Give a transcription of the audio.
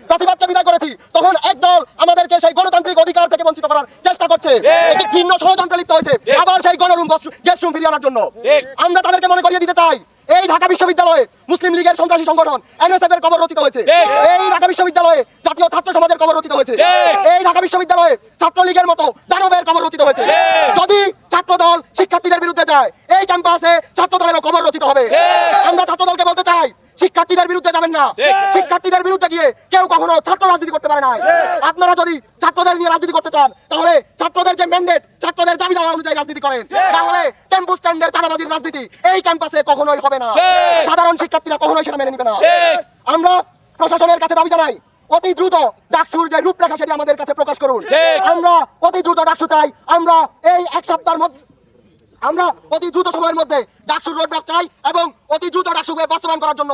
ফ্যাসিবাদকে বিদায় করেছি, তখন একদল আমাদেরকে সেই গণতান্ত্রিক অধিকার থেকে বঞ্চিত করার চেষ্টা করছে। একটি ভিন্ন ষড়যন্ত্রে লিপ্ত হয়েছে আবার সেই গণরুম গেস্ট রুম ফিরিয়ে আনার জন্য। আমরা তাদেরকে মনে করিয়ে দিতে চাই, এই ঢাকা বিশ্ববিদ্যালয়ে মুসলিম লীগের সন্ত্রাসী সংগঠন এনএসএফ এর কবর রচিত হয়েছে। এই ঢাকা বিশ্ববিদ্যালয়ে জাতীয় ছাত্র সমাজের কবর রচিত হয়েছে। এই ঢাকা বিশ্ববিদ্যালয়ে ছাত্রলীগের মতো দানবের কবর রচিত হয়েছে। যদি ছাত্রদল শিক্ষার্থীদের বিরুদ্ধে যায়, এই ক্যাম্পাসে ছাত্রদলেরও কবর রচিত হবে। আমরা ছাত্রদলকে বলতে চাই, শিক্ষার্থীদের বিরুদ্ধে যাবেন না। শিক্ষার্থীদের বিরুদ্ধে গিয়ে কেউ কখনো ছাত্র রাজনীতি করতে পারে না। আপনারা যদি ছাত্রদের নিয়ে রাজনীতি করতে চান, তাহলে ছাত্রদের যে ম্যান্ডেট, ছাত্রদের দাবি দাওয়া অনুযায়ী রাজনীতি করেন। তাহলে টেম্পু স্ট্যান্ডের চাঁদাবাজির রাজনীতি এই ক্যাম্পাসে কখনোই হবে না। সাধারণ শিক্ষার্থীরা কখনোই সেটা মেনে নিবে না। আমরা প্রশাসনের কাছে দাবি জানাই, অতি দ্রুত ডাকসুর যে রূপরেখা সেটি আমাদের কাছে প্রকাশ করুন। আমরা অতি দ্রুত ডাকসু চাই। আমরা এই এক সপ্তাহের মধ্যে, আমরা অতি দ্রুত সময়ের মধ্যে ডাকসুর রোডম্যাপ চাই এবং অতি দ্রুত ডাকসুকে বাস্তবায়ন করার জন্য